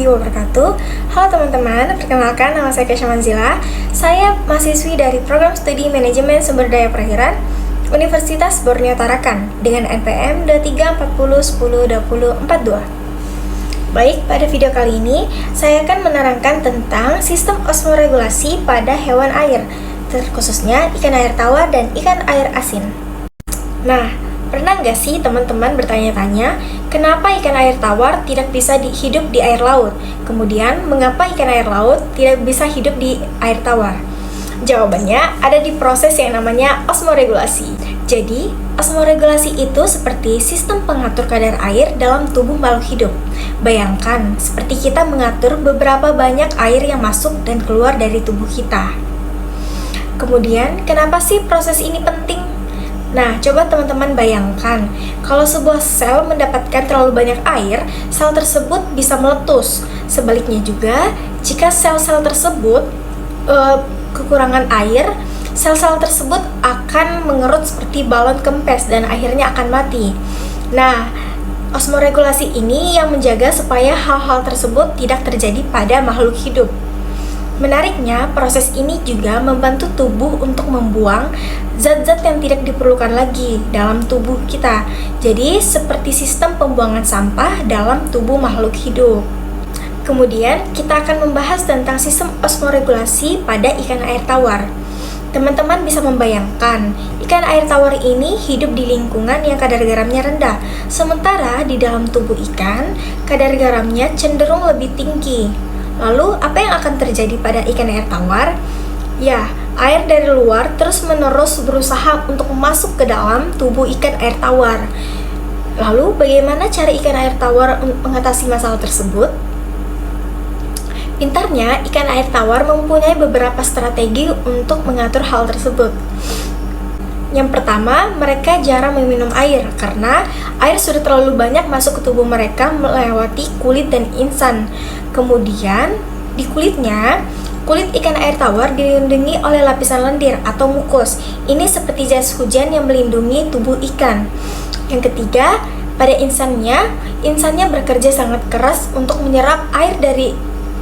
warahmatullahi wabarakatuh. Halo teman-teman, perkenalkan nama saya Kesha Manzila. Saya mahasiswi dari Program Studi Manajemen Sumber Daya Perairan Universitas Borneo Tarakan dengan NPM 2340102042. Baik, pada video kali ini saya akan menerangkan tentang sistem osmoregulasi pada hewan air, terkhususnya ikan air tawar dan ikan air asin. Nah, pernah nggak sih teman-teman bertanya-tanya, kenapa ikan air tawar tidak bisa hidup di air laut? Kemudian, mengapa ikan air laut tidak bisa hidup di air tawar? Jawabannya ada di proses yang namanya osmoregulasi. Jadi, osmoregulasi itu seperti sistem pengatur kadar air dalam tubuh makhluk hidup. Bayangkan, seperti kita mengatur beberapa banyak air yang masuk dan keluar dari tubuh kita. Kemudian, kenapa sih proses ini penting? Nah, coba teman-teman bayangkan, kalau sebuah sel mendapatkan terlalu banyak air, sel tersebut bisa meletus. Sebaliknya juga, jika sel-sel tersebut kekurangan air, sel-sel tersebut akan mengerut seperti balon kempes dan akhirnya akan mati. Nah, osmoregulasi ini yang menjaga supaya hal-hal tersebut tidak terjadi pada makhluk hidup. Menariknya, proses ini juga membantu tubuh untuk membuang zat-zat yang tidak diperlukan lagi dalam tubuh kita. Jadi, seperti sistem pembuangan sampah dalam tubuh makhluk hidup. Kemudian, kita akan membahas tentang sistem osmoregulasi pada ikan air tawar. Teman-teman bisa membayangkan, ikan air tawar ini hidup di lingkungan yang kadar garamnya rendah. Sementara di dalam tubuh ikan, kadar garamnya cenderung lebih tinggi. Lalu, apa yang akan terjadi pada ikan air tawar? Ya, air dari luar terus-menerus berusaha untuk masuk ke dalam tubuh ikan air tawar. Lalu, bagaimana cara ikan air tawar mengatasi masalah tersebut? Pintarnya, ikan air tawar mempunyai beberapa strategi untuk mengatur hal tersebut. Yang pertama, mereka jarang meminum air karena air sudah terlalu banyak masuk ke tubuh mereka melewati kulit dan insan. Kemudian, di kulitnya, kulit ikan air tawar dilindungi oleh lapisan lendir atau mukus. Ini seperti jas hujan yang melindungi tubuh ikan. Yang ketiga, pada insannya bekerja sangat keras untuk menyerap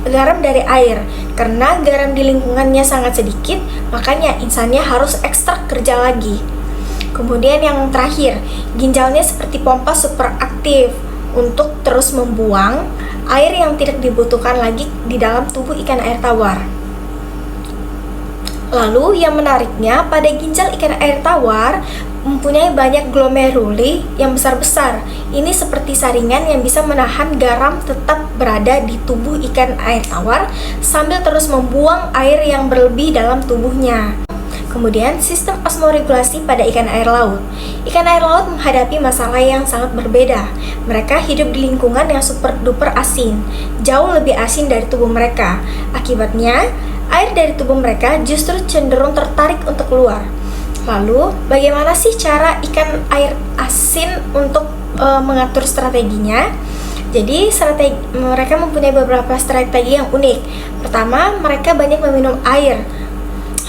garam dari air. Karena garam di lingkungannya sangat sedikit, makanya insannya harus ekstra kerja lagi. Kemudian yang terakhir, ginjalnya seperti pompa super aktif untuk terus membuang air yang tidak dibutuhkan lagi di dalam tubuh ikan air tawar. Lalu yang menariknya, pada ginjal ikan air tawar mempunyai banyak glomeruli yang besar-besar. Ini seperti saringan yang bisa menahan garam tetap berada di tubuh ikan air tawar sambil terus membuang air yang berlebih dalam tubuhnya. Kemudian, sistem osmoregulasi pada ikan air laut. Ikan air laut menghadapi masalah yang sangat berbeda. Mereka hidup di lingkungan yang super duper asin, jauh lebih asin dari tubuh mereka. Akibatnya, air dari tubuh mereka justru cenderung tertarik untuk keluar. Lalu, bagaimana sih cara ikan air asin untuk mengatur strateginya? Jadi, mereka mempunyai beberapa strategi yang unik. Pertama, mereka banyak meminum air.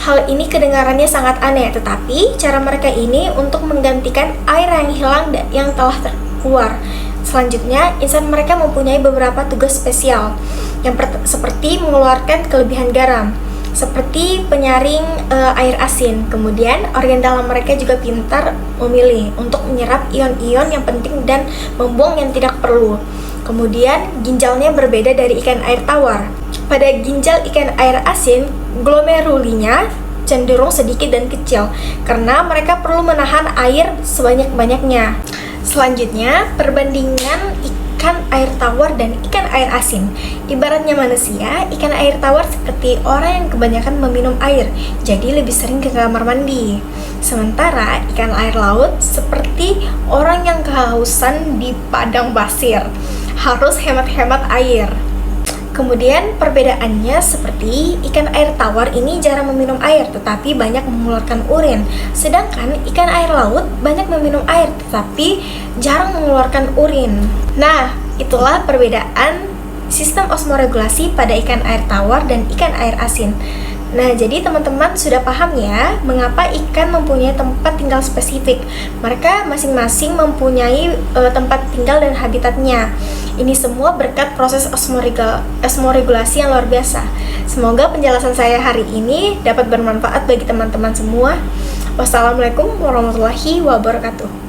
Hal ini kedengarannya sangat aneh, tetapi cara mereka ini untuk menggantikan air yang hilang yang telah keluar. Selanjutnya, insan mereka mempunyai beberapa tugas spesial, seperti mengeluarkan kelebihan garam, seperti penyaring air asin. Kemudian, organ dalam mereka juga pintar memilih untuk menyerap ion-ion yang penting dan membuang yang tidak perlu. Kemudian, ginjalnya berbeda dari ikan air tawar. Pada ginjal ikan air asin, glomerulinya cenderung sedikit dan kecil karena mereka perlu menahan air sebanyak-banyaknya. Selanjutnya, perbandingan ikan air tawar dan ikan air asin. Ibaratnya manusia, ikan air tawar seperti orang yang kebanyakan meminum air, jadi lebih sering ke kamar mandi. Sementara ikan air laut seperti orang yang kehausan di padang pasir, harus hemat-hemat air. Kemudian perbedaannya seperti ikan air tawar ini jarang meminum air tetapi banyak mengeluarkan urin. Sedangkan ikan air laut banyak meminum air tetapi jarang mengeluarkan urin. Nah, itulah perbedaan sistem osmoregulasi pada ikan air tawar dan ikan air asin. Nah, jadi teman-teman sudah paham ya mengapa ikan mempunyai tempat tinggal spesifik. Mereka masing-masing mempunyai tempat tinggal dan habitatnya. Ini semua berkat proses osmoregulasi yang luar biasa. Semoga penjelasan saya hari ini dapat bermanfaat bagi teman-teman semua. Wassalamualaikum warahmatullahi wabarakatuh.